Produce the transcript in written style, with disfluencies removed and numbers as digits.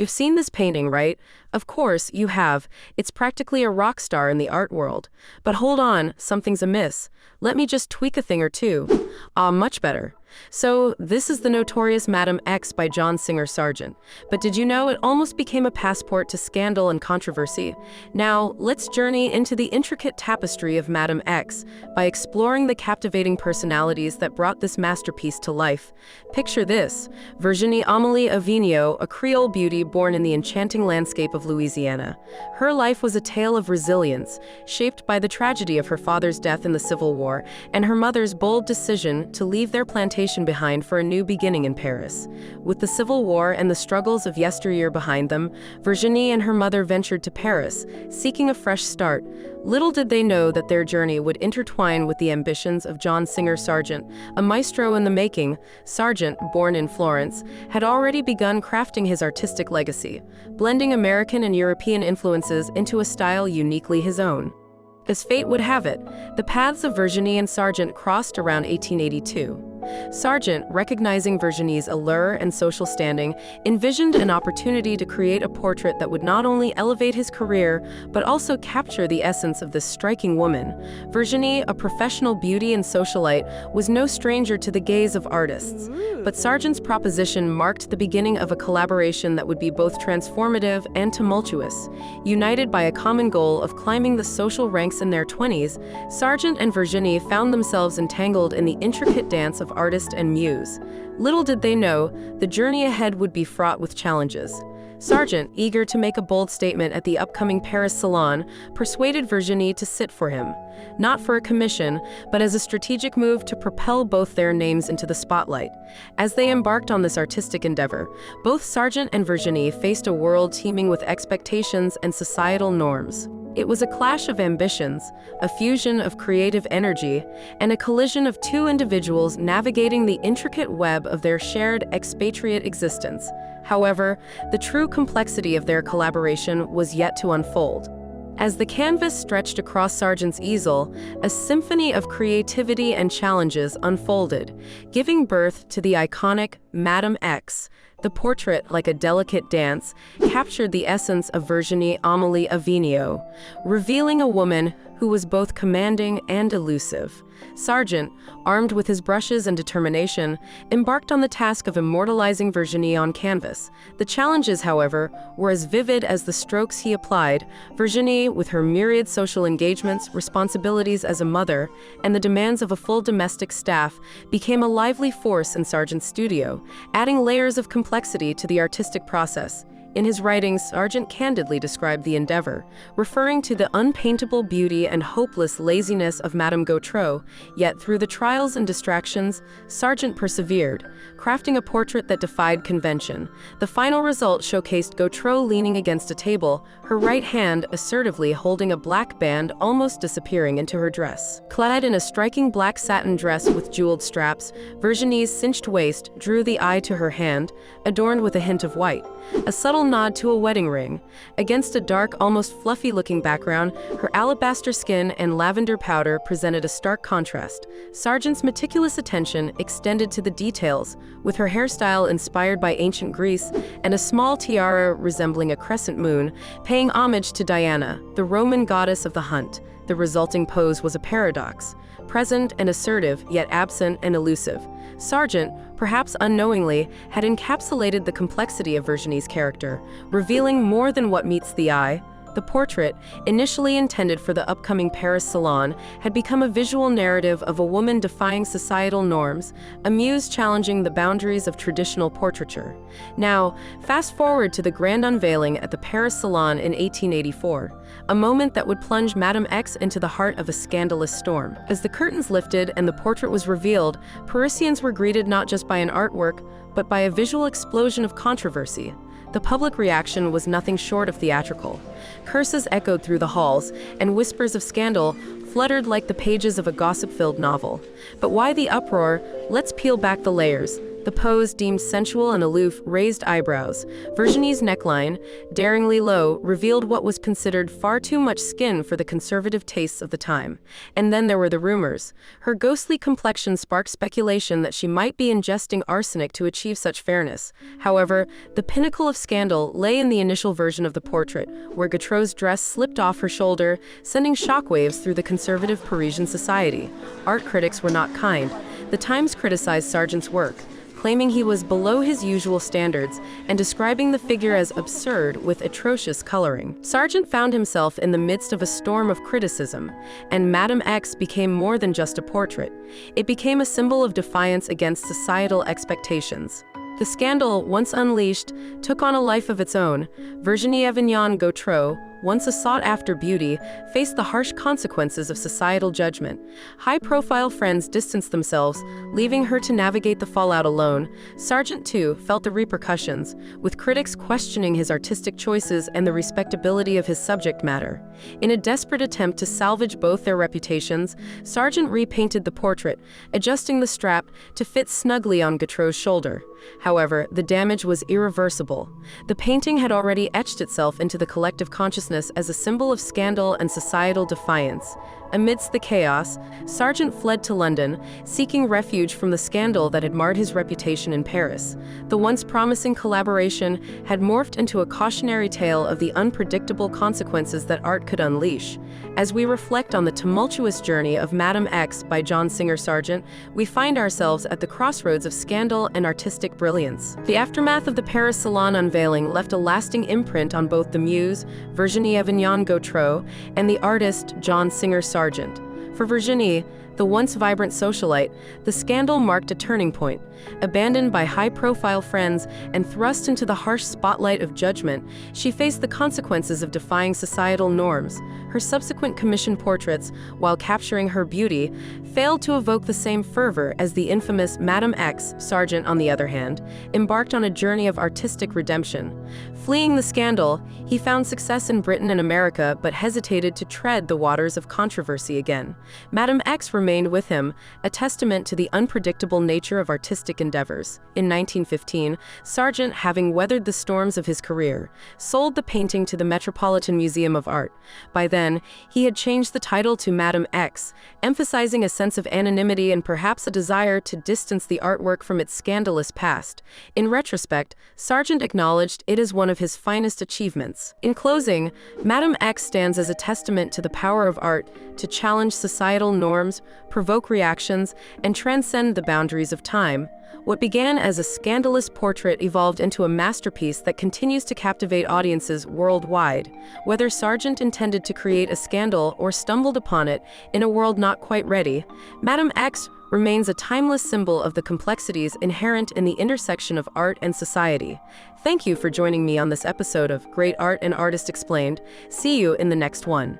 You've seen this painting, right? Of course, you have. It's practically a rock star in the art world. But hold on, something's amiss. Let me just tweak a thing or two. Ah, much better. So, this is the notorious Madame X by John Singer Sargent. But did you know it almost became a passport to scandal and controversy? Now, let's journey into the intricate tapestry of Madame X by exploring the captivating personalities that brought this masterpiece to life. Picture this: Virginie Amélie Avignon, a Creole beauty born in the enchanting landscape of Louisiana. Her life was a tale of resilience, shaped by the tragedy of her father's death in the Civil War and her mother's bold decision to leave their plantation behind for a new beginning in Paris. With the Civil War and the struggles of yesteryear behind them, Virginie and her mother ventured to Paris, seeking a fresh start. Little did they know that their journey would intertwine with the ambitions of John Singer Sargent, a maestro in the making. Sargent, born in Florence, had already begun crafting his artistic legacy, blending American and European influences into a style uniquely his own. As fate would have it, the paths of Virginie and Sargent crossed around 1882. Sargent, recognizing Virginie's allure and social standing, envisioned an opportunity to create a portrait that would not only elevate his career, but also capture the essence of this striking woman. Virginie, a professional beauty and socialite, was no stranger to the gaze of artists. But Sargent's proposition marked the beginning of a collaboration that would be both transformative and tumultuous. United by a common goal of climbing the social ranks in their 20s, Sargent and Virginie found themselves entangled in the intricate dance of artist and muse. Little did they know, the journey ahead would be fraught with challenges. Sargent, eager to make a bold statement at the upcoming Paris Salon, persuaded Virginie to sit for him, not for a commission, but as a strategic move to propel both their names into the spotlight. As they embarked on this artistic endeavor, both Sargent and Virginie faced a world teeming with expectations and societal norms. It was a clash of ambitions, a fusion of creative energy, and a collision of two individuals navigating the intricate web of their shared expatriate existence. However, the true complexity of their collaboration was yet to unfold. As the canvas stretched across Sargent's easel, a symphony of creativity and challenges unfolded, giving birth to the iconic Madame X. The portrait, like a delicate dance, captured the essence of Virginie Amélie Avignon, revealing a woman who was both commanding and elusive. Sargent, armed with his brushes and determination, embarked on the task of immortalizing Virginie on canvas. The challenges, however, were as vivid as the strokes he applied. Virginie, with her myriad social engagements, responsibilities as a mother, and the demands of a full domestic staff, became a lively force in Sargent's studio, adding layers of complexity to the artistic process. In his writings, Sargent candidly described the endeavor, referring to the unpaintable beauty and hopeless laziness of Madame Gautreau. Yet through the trials and distractions, Sargent persevered, crafting a portrait that defied convention. The final result showcased Gautreau leaning against a table, her right hand assertively holding a black band almost disappearing into her dress. Clad in a striking black satin dress with jeweled straps, Virginie's cinched waist drew the eye to her hand, adorned with a hint of white, a subtle nod to a wedding ring. Against a dark, almost fluffy-looking background, her alabaster skin and lavender powder presented a stark contrast. Sargent's meticulous attention extended to the details, with her hairstyle inspired by ancient Greece and a small tiara resembling a crescent moon, paying homage to Diana, the Roman goddess of the hunt. The resulting pose was a paradox, present and assertive, yet absent and elusive. Sargent, perhaps unknowingly, had encapsulated the complexity of Virginie's character, revealing more than what meets the eye. The portrait, initially intended for the upcoming Paris Salon, had become a visual narrative of a woman defying societal norms, a muse challenging the boundaries of traditional portraiture. Now, fast forward to the grand unveiling at the Paris Salon in 1884, a moment that would plunge Madame X into the heart of a scandalous storm. As the curtains lifted and the portrait was revealed, Parisians were greeted not just by an artwork, but by a visual explosion of controversy. The public reaction was nothing short of theatrical. Curses echoed through the halls, and whispers of scandal fluttered like the pages of a gossip-filled novel. But why the uproar? Let's peel back the layers. The pose deemed sensual and aloof, raised eyebrows. Virginie's neckline, daringly low, revealed what was considered far too much skin for the conservative tastes of the time. And then there were the rumors. Her ghostly complexion sparked speculation that she might be ingesting arsenic to achieve such fairness. However, the pinnacle of scandal lay in the initial version of the portrait, where Gautreau's dress slipped off her shoulder, sending shockwaves through the conservative Parisian society. Art critics were not kind. The Times criticized Sargent's work, claiming he was below his usual standards and describing the figure as absurd with atrocious coloring. Sargent found himself in the midst of a storm of criticism, and Madame X became more than just a portrait. It became a symbol of defiance against societal expectations. The scandal, once unleashed, took on a life of its own. Virginie Evignon Gautreau, once a sought-after beauty, faced the harsh consequences of societal judgment. High-profile friends distanced themselves, leaving her to navigate the fallout alone. Sargent, too, felt the repercussions, with critics questioning his artistic choices and the respectability of his subject matter. In a desperate attempt to salvage both their reputations, Sargent repainted the portrait, adjusting the strap to fit snugly on Gautreau's shoulder. However, the damage was irreversible. The painting had already etched itself into the collective consciousness as a symbol of scandal and societal defiance. Amidst the chaos, Sargent fled to London, seeking refuge from the scandal that had marred his reputation in Paris. The once promising collaboration had morphed into a cautionary tale of the unpredictable consequences that art could unleash. As we reflect on the tumultuous journey of Madame X by John Singer Sargent, we find ourselves at the crossroads of scandal and artistic brilliance. The aftermath of the Paris Salon unveiling left a lasting imprint on both the muse, Virginie Evignon Gautreau, and the artist, John Singer Sargent. For Virginie, the once vibrant socialite, the scandal marked a turning point. Abandoned by high-profile friends and thrust into the harsh spotlight of judgment, she faced the consequences of defying societal norms. Her subsequent commissioned portraits, while capturing her beauty, failed to evoke the same fervor as the infamous Madame X. Sargent, on the other hand, embarked on a journey of artistic redemption. Fleeing the scandal, he found success in Britain and America, but hesitated to tread the waters of controversy again. Madame X remained with him, a testament to the unpredictable nature of artistic endeavors. In 1915, Sargent, having weathered the storms of his career, sold the painting to the Metropolitan Museum of Art. By then, he had changed the title to Madame X, emphasizing a sense of anonymity and perhaps a desire to distance the artwork from its scandalous past. In retrospect, Sargent acknowledged it as one of his finest achievements. In closing, Madame X stands as a testament to the power of art to challenge societal norms, provoke reactions, and transcend the boundaries of time. What began as a scandalous portrait evolved into a masterpiece that continues to captivate audiences worldwide. Whether Sargent intended to create a scandal or stumbled upon it in a world not quite ready, Madame X remains a timeless symbol of the complexities inherent in the intersection of art and society. Thank you for joining me on this episode of Great Art and Artist Explained. See you in the next one.